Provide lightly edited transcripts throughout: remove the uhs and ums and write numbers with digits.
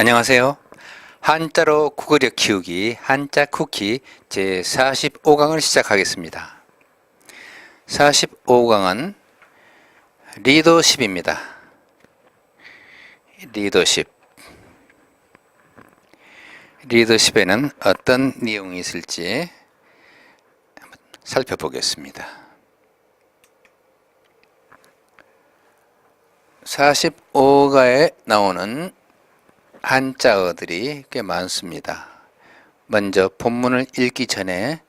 안녕하세요. 한자로 국어력 키우기 한자 쿠키 제45강을 시작하겠습니다. 45강은 리더십입니다. 리더십에는 어떤 내용이 있을지 한번 살펴보겠습니다. 45가에 나오는 한자어들이 꽤 많습니다. 먼저 본문을 읽기 전에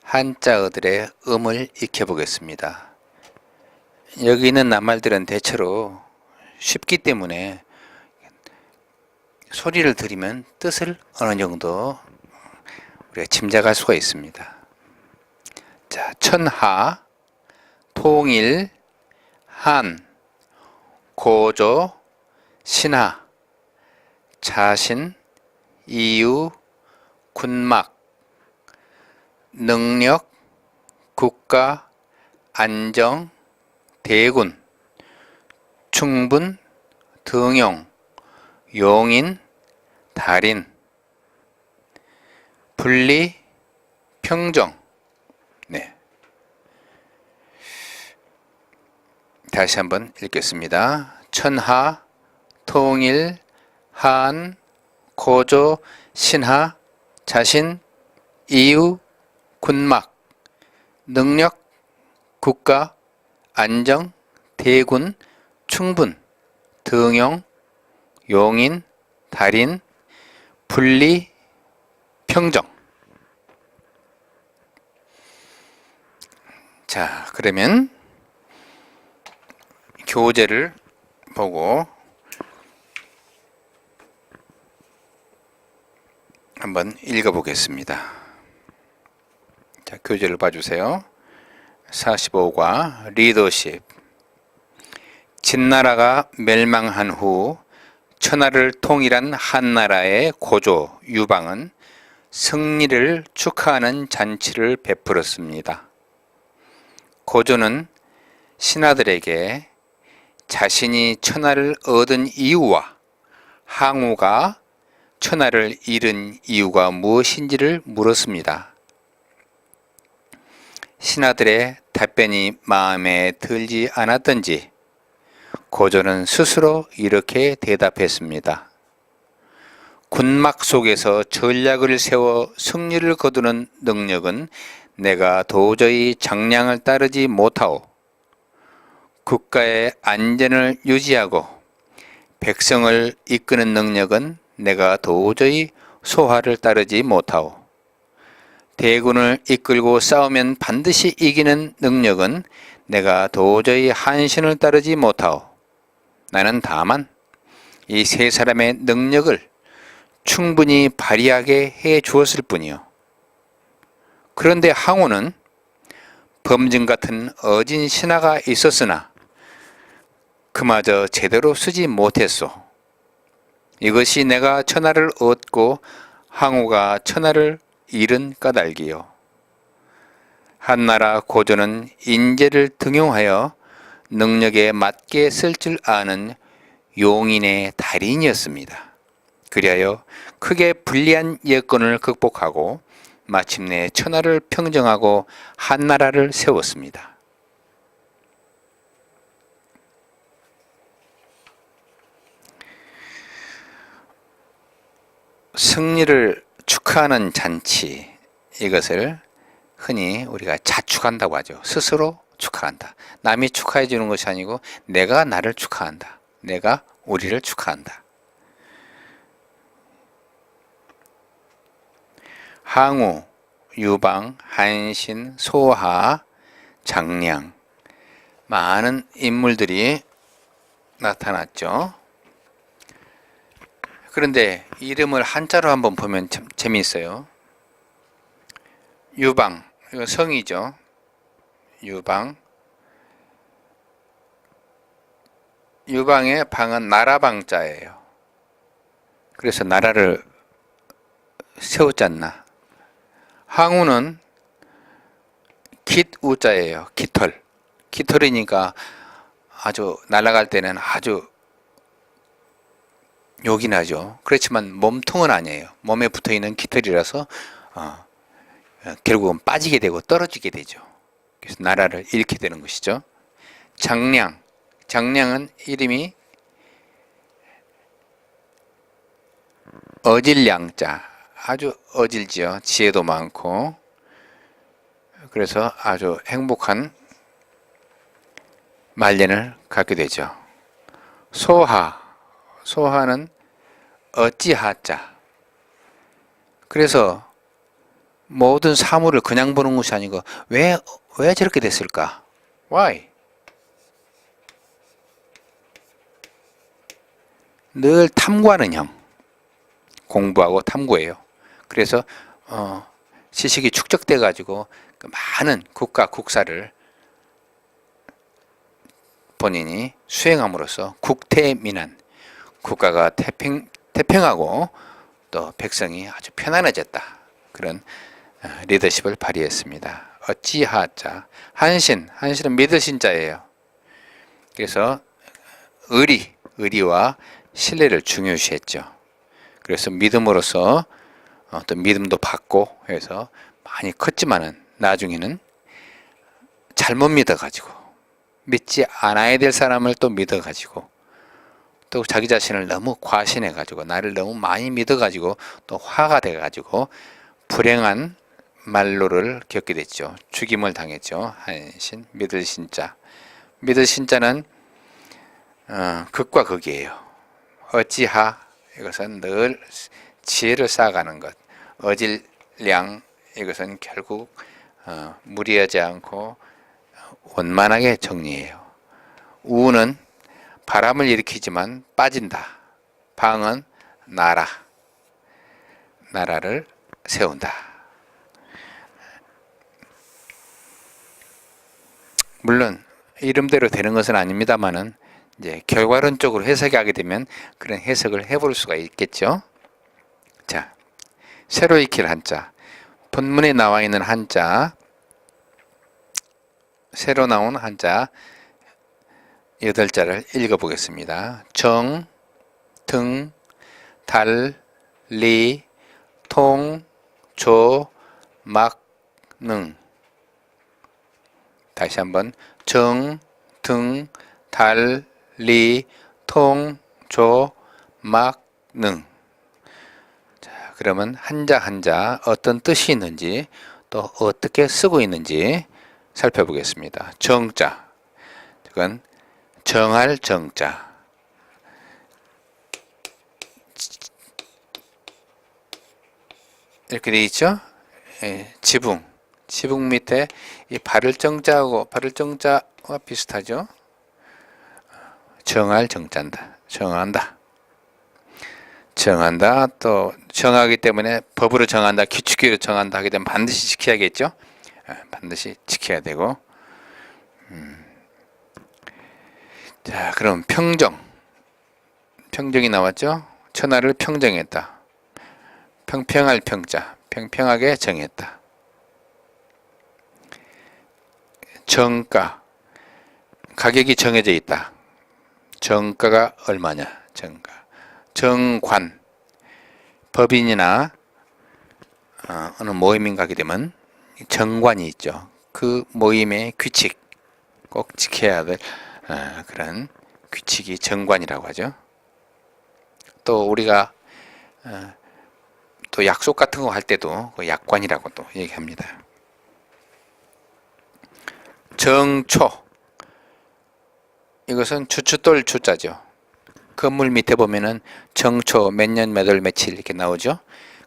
한자어들의 음을 익혀보겠습니다. 여기 있는 낱말들은 대체로 쉽기 때문에 소리를 들으면 뜻을 어느 정도 우리가 짐작할 수가 있습니다. 자, 천하, 통일, 한, 고조, 신하, 자신, 이유, 군막, 능력, 국가, 안정, 대군, 충분, 등용, 용인, 달인, 분리, 평정. 네. 다시 한번 읽겠습니다. 천하, 통일, 한, 고조, 신하, 자신, 이유, 군막, 능력, 국가, 안정, 대군, 충분, 등용, 용인, 달인, 분리, 평정. 자, 그러면 교재를 보고 한번 읽어보겠습니다. 자, 교재를 봐주세요. 45과 리더십. 진나라가 멸망한 후 천하를 통일한 한나라의 고조 유방은 승리를 축하하는 잔치를 베풀었습니다. 고조는 신하들에게 자신이 천하를 얻은 이유와 항우가 천하를 잃은 이유가 무엇인지를 물었습니다. 신하들의 답변이 마음에 들지 않았던지 고조는 스스로 이렇게 대답했습니다. 군막 속에서 전략을 세워 승리를 거두는 능력은 내가 도저히 장량을 따르지 못하오. 국가의 안전을 유지하고 백성을 이끄는 능력은 내가 도저히 소화를 따르지 못하오. 대군을 이끌고 싸우면 반드시 이기는 능력은 내가 도저히 한신을 따르지 못하오. 나는 다만 이 세 사람의 능력을 충분히 발휘하게 해 주었을 뿐이요. 그런데 항우는 범증 같은 어진 신하가 있었으나 그마저 제대로 쓰지 못했소. 이것이 내가 천하를 얻고 항우가 천하를 잃은 까닭이요. 한나라 고조는 인재를 등용하여 능력에 맞게 쓸 줄 아는 용인의 달인이었습니다. 그리하여 크게 불리한 여건을 극복하고 마침내 천하를 평정하고 한나라를 세웠습니다. 승리를 축하하는 잔치, 이것을 흔히 우리가 자축한다고 하죠. 스스로 축하한다. 남이 축하해 주는 것이 아니고 내가 나를 축하한다. 내가 우리를 축하한다. 항우, 유방, 한신, 소하, 장량, 많은 인물들이 나타났죠. 그런데 이름을 한자로 한번 보면 참 재미있어요. 유방, 이거 성이죠. 유방. 유방의 방은 나라방자예요. 그래서 나라를 세웠지 않나. 항우는 깃우자예요. 깃털. 깃털이니까 아주 날아갈 때는 아주 욕이 나죠. 그렇지만 몸통은 아니에요. 몸에 붙어있는 깃털이라서 결국은 빠지게 되고 떨어지게 되죠. 그래서 나라를 잃게 되는 것이죠. 장량, 장량은 이름이 어질량자, 아주 어질지요. 지혜도 많고, 그래서 아주 행복한 말년을 갖게 되죠. 소하, 소하는 어찌하자. 그래서 모든 사물을 그냥 보는 것이 아니고 왜 저렇게 됐을까? Why? 늘 탐구하는 형. 공부하고 탐구해요. 그래서 지식이 축적돼 가지고 그 많은 국가 국사를 본인이 수행함으로써 국태민안, 국가가 태평하고 또 백성이 아주 편안해졌다. 그런 리더십을 발휘했습니다. 어찌하자, 한신은 믿을 신자예요. 그래서 의리와 신뢰를 중요시했죠. 그래서 믿음으로써 또 믿음도 받고 해서 많이 컸지만은 나중에는 잘못 믿어가지고 믿지 않아야 될 사람을 또 믿어가지고 또 자기 자신을 너무 과신해가지고 나를 너무 많이 믿어가지고 또 화가 돼가지고 불행한 말로를 겪게 됐죠. 죽임을 당했죠. 한신, 믿을 신자. 믿을 신자는 극과 극이에요. 어찌하, 이것은 늘 지혜를 쌓아가는 것. 어질량, 이것은 결국 무리하지 않고 원만하게 정리해요. 우는 바람을 일으키지만 빠진다. 방은 나라를 세운다. 물론 이름대로 되는 것은 아닙니다만은 이제 결과론적으로 해석하게 되면 그런 해석을 해볼 수가 있겠죠. 자, 새로 익힐 한자. 본문에 나와 있는 한자, 새로 나온 한자 8자를 읽어보겠습니다. 정, 등, 달, 리, 통, 조, 막, 능. 다시 한번 정, 등, 달, 리, 통, 조, 막, 능. 자, 그러면 한자 어떤 뜻이 있는지 또 어떻게 쓰고 있는지 살펴보겠습니다. 정자, 그건 정할 정자. 이렇게 되어 있죠? 예, 지붕 밑에 이 발을 정자와 비슷하죠? 정할 정자다. 정한다. 또 정하기 때문에 법으로 정한다, 규칙으로 정한다 하게 되면 반드시 지켜야겠죠? 반드시 지켜야 되고. 자, 그럼 평정이 나왔죠? 천하를 평정했다. 평평할 평자, 평평하게 정했다. 정가, 가격이 정해져 있다. 정가가 얼마냐? 정가. 정관, 법인이나 어느 모임인 가게 되면 정관이 있죠. 그 모임의 규칙, 꼭 지켜야 될 그런 규칙이 정관이라고 하죠. 또 우리가 또 약속 같은 거 할 때도 그 약관이라고 또 얘기합니다. 정초, 이것은 주춧돌 주자죠. 건물 밑에 보면은 정초 몇 년 몇 월 며칠 이렇게 나오죠.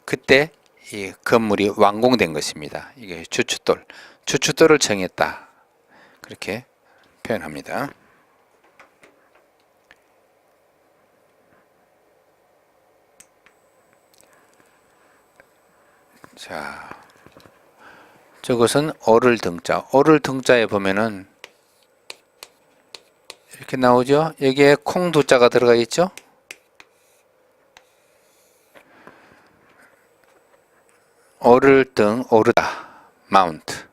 그때 이 건물이 완공된 것입니다. 이게 주춧돌을 정했다, 그렇게 표현합니다. 자, 저것은 오를 등자에 보면은 이렇게 나오죠. 여기에 콩두자가 들어가 있죠. 오르다, 마운트.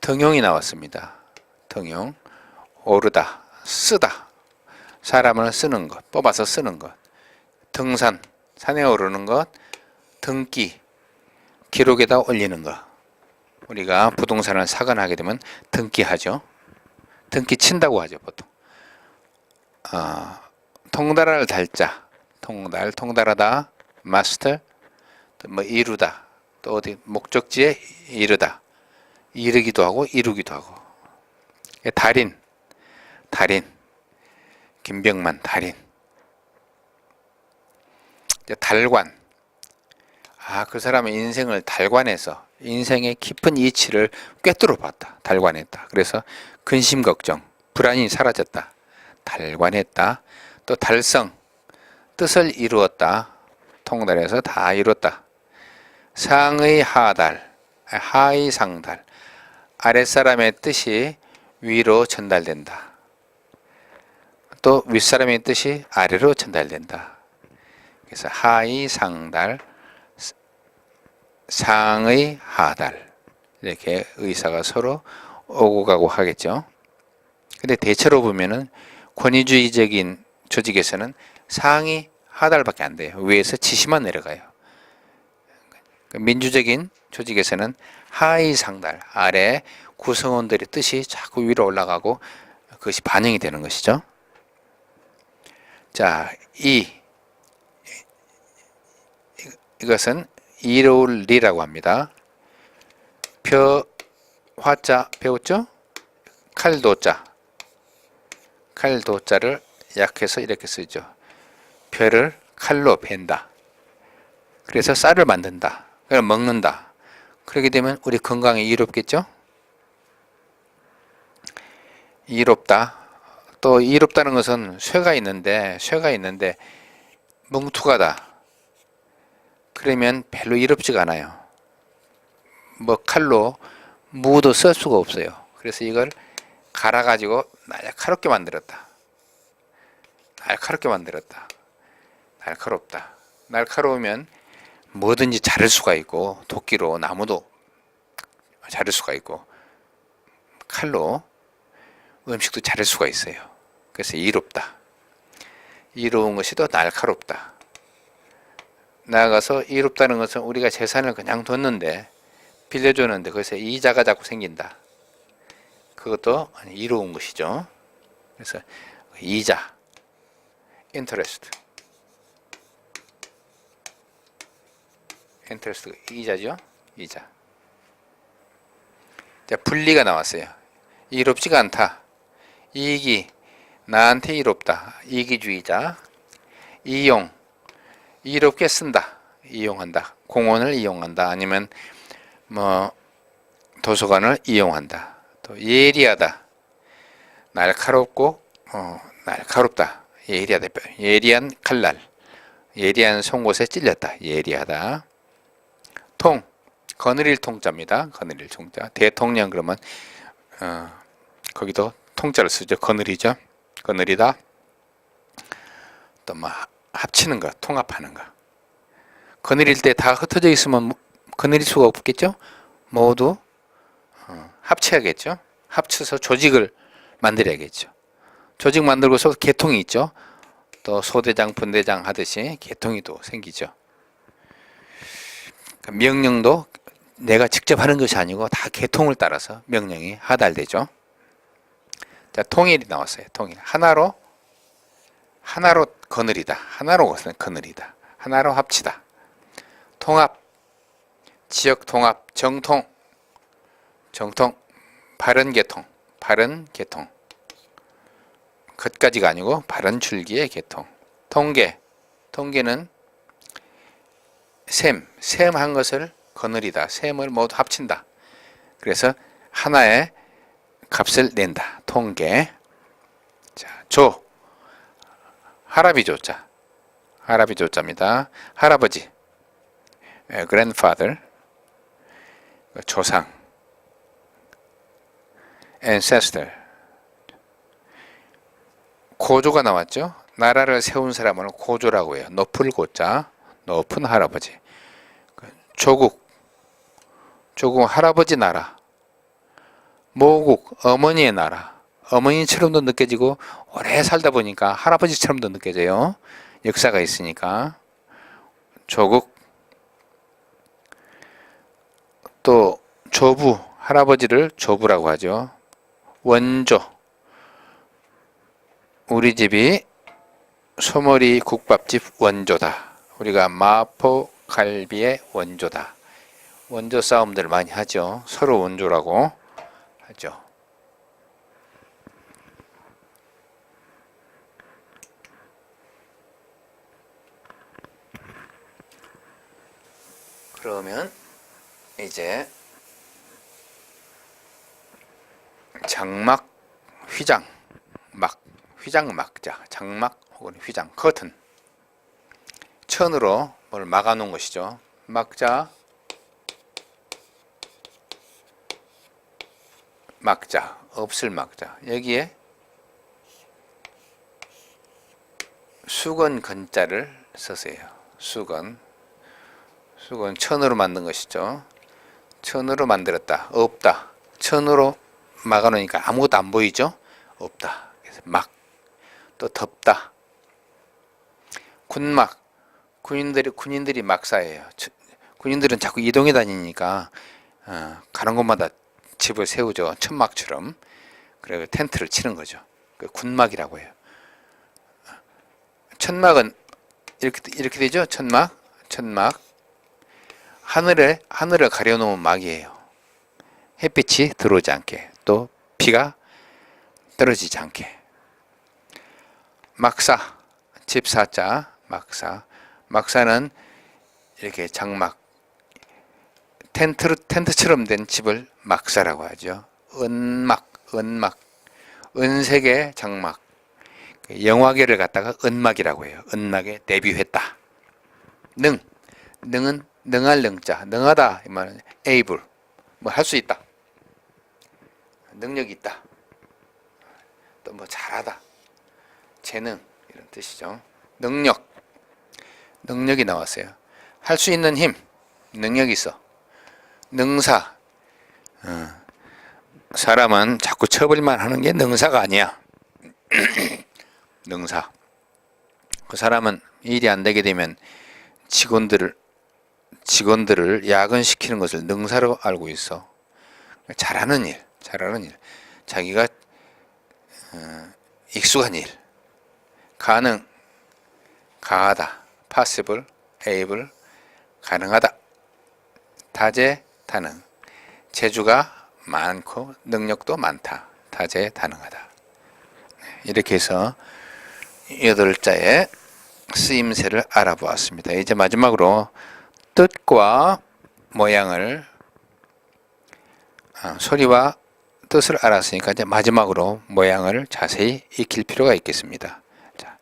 등용이 나왔습니다. 등용, 오르다, 쓰다. 사람을 쓰는 것, 뽑아서 쓰는 것. 등산, 산에 오르는 것. 등기, 기록에다 올리는 것. 우리가 부동산을 사거나 하게 되면 등기하죠. 등기 친다고 하죠, 보통. 통달할 달자, 통달하다, 마스터, 또 뭐 이루다, 또 어디 목적지에 이르다, 이르기도 하고 이루기도 하고. 달인, 김병만 달인. 달관, 그 사람의 인생을 달관해서 인생의 깊은 이치를 꿰뚫어 봤다. 달관했다. 그래서 근심 걱정, 불안이 사라졌다. 달관했다. 또 달성, 뜻을 이루었다. 통달해서 다 이뤘다. 상의 하달, 하의 상달, 아랫사람의 뜻이 위로 전달된다. 또 윗사람의 뜻이 아래로 전달된다. 그래서 하의 상달, 상의 하달, 이렇게 의사가 서로 오고 가고 하겠죠. 근데 대체로 보면은 권위주의적인 조직에서는 상이 하달밖에 안 돼요. 위에서 지시만 내려가요. 민주적인 조직에서는 하의 상달, 아래 구성원들의 뜻이 자꾸 위로 올라가고 그것이 반영이 되는 것이죠. 자, 이것은 이로울 리라고 합니다. 화자 배웠죠? 칼도자를 약해서 이렇게 쓰죠. 벼를 칼로 벤다. 그래서 쌀을 만든다. 그걸 먹는다. 그렇게 되면 우리 건강에 이롭겠죠? 이롭다. 또 이롭다는 것은 쇠가 있는데 뭉툭하다. 그러면 별로 이롭지가 않아요. 뭐 칼로 무도 쓸 수가 없어요. 그래서 이걸 갈아가지고 날카롭게 만들었다. 날카롭다. 날카로우면 뭐든지 자를 수가 있고, 도끼로 나무도 자를 수가 있고, 칼로 음식도 자를 수가 있어요. 그래서 이롭다. 이로운 것이 더 날카롭다. 나아가서 이롭다는 것은 우리가 재산을 그냥 뒀는데, 빌려줬는데 거기서 이자가 자꾸 생긴다. 그것도 이로운 것이죠. 그래서 이자, interest, 이자죠. 이자. 자, 분리가 나왔어요. 이롭지가 않다. 이익이 나한테 이롭다. 이기주의자. 이용, 이롭게 쓴다. 이용한다. 공원을 이용한다. 아니면 도서관을 이용한다. 또 예리하다. 날카롭고 날카롭다. 예리하다. 예리한 칼날. 예리한 송곳에 찔렸다. 예리하다. 거느릴 통자입니다. 거느릴 통자. 대통령 그러면 거기도 통자를 쓰죠. 거느리죠. 거느리다. 또 합치는 거, 통합하는 거. 거느릴 때 다 흩어져 있으면 거느릴 수가 없겠죠. 모두 합쳐야겠죠. 합쳐서 조직을 만들어야겠죠. 조직 만들고서 계통이 있죠. 또 소대장, 분대장 하듯이 계통이 또 생기죠. 명령도 내가 직접 하는 것이 아니고 다 계통을 따라서 명령이 하달되죠. 자, 통일이 나왔어요. 통일. 하나로 거느리다. 하나로 합치다. 통합, 지역 통합, 정통, 바른 계통. 것까지가 아니고 바른 줄기의 계통. 통계는 셈한 것을 거느리다. 셈을 모두 합친다. 그래서 하나의 값을 낸다. 통계. 자, 할아비조자입니다. 할아버지, grandfather, 조상, ancestor. 고조가 나왔죠. 나라를 세운 사람을 고조라고 해요. 높을 고자, 높은 할아버지. 조국 할아버지 나라. 모국, 어머니의 나라. 어머니처럼도 느껴지고 오래 살다 보니까 할아버지처럼도 느껴져요. 역사가 있으니까. 조국, 또 조부, 할아버지를 조부라고 하죠. 원조, 우리 집이 소머리 국밥집 원조다. 우리가 마포 갈비의 원조다. 원조 싸움들 많이 하죠. 서로 원조라고 하죠. 그러면 이제 장막, 휘장, 막, 휘장 막자, 장막 혹은 휘장, 커튼. 천으로 뭘 막아 놓은 것이죠. 막자, 막자, 없을 막자. 여기에 수건 건자를 쓰세요. 수건. 수건 천으로 만든 것이죠. 천으로 만들었다. 없다. 천으로 막아 놓으니까 아무것도 안 보이죠? 없다. 그래서 막. 또 덮다. 군막. 군인들이 막사예요. 군인들은 자꾸 이동해 다니니까 가는 곳마다 집을 세우죠. 천막처럼. 그래서 텐트를 치는 거죠. 그 군막이라고 해요. 천막은 이렇게 되죠. 천막. 하늘을 가려놓은 막이에요. 햇빛이 들어오지 않게, 또 비가 떨어지지 않게. 막사, 집사자, 막사. 막사는 이렇게 장막, 텐트처럼 된 집을 막사라고 하죠. 은막, 은색의 장막. 영화계를 갖다가 은막이라고 해요. 은막에 데뷔했다. 능은 능할 능자, 능하다 이 말은 able, 뭐 할 수 있다, 능력이 있다, 또 뭐 잘하다, 재능 이런 뜻이죠. 능력이 나왔어요. 할 수 있는 힘, 능력이 있어. 능사, 사람은 자꾸 처벌만 하는 게 능사가 아니야. 능사. 그 사람은 일이 안 되게 되면 직원들을 야근시키는 것을 능사로 알고 있어. 잘하는 일. 자기가 익숙한 일. 가하다. possible, able, 가능하다. 다재다능. 재주가 많고 능력도 많다. 다재다능하다. 이렇게 해서 8자의 쓰임새를 알아보았습니다. 이제 마지막으로 뜻과 모양을, 소리와 뜻을 알았으니까 이제 마지막으로 모양을 자세히 익힐 필요가 있겠습니다. 자,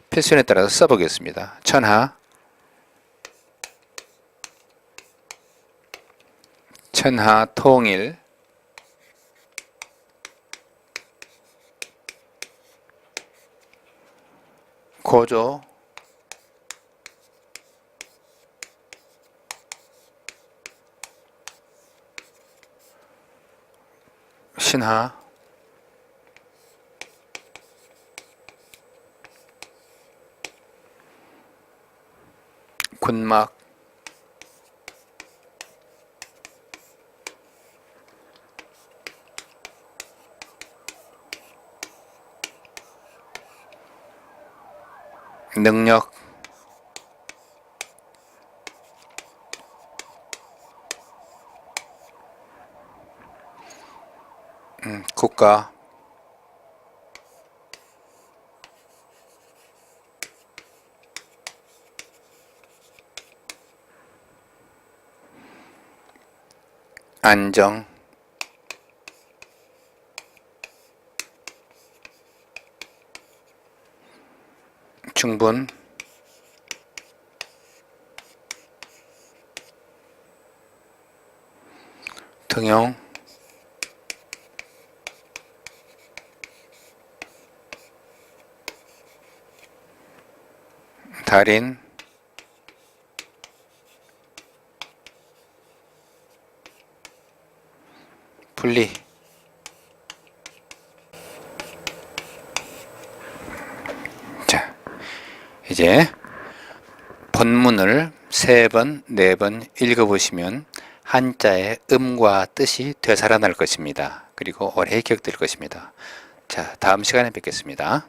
필수에 따라서 써보겠습니다. 천하, 통일, 고조, 신하, 군막, 능력, 국가, 안정, 충분, 등용, 달인, 분리. 이제 본문을 3번, 4번 읽어보시면 한자의 음과 뜻이 되살아날 것입니다. 그리고 오래 기억될 것입니다. 자, 다음 시간에 뵙겠습니다.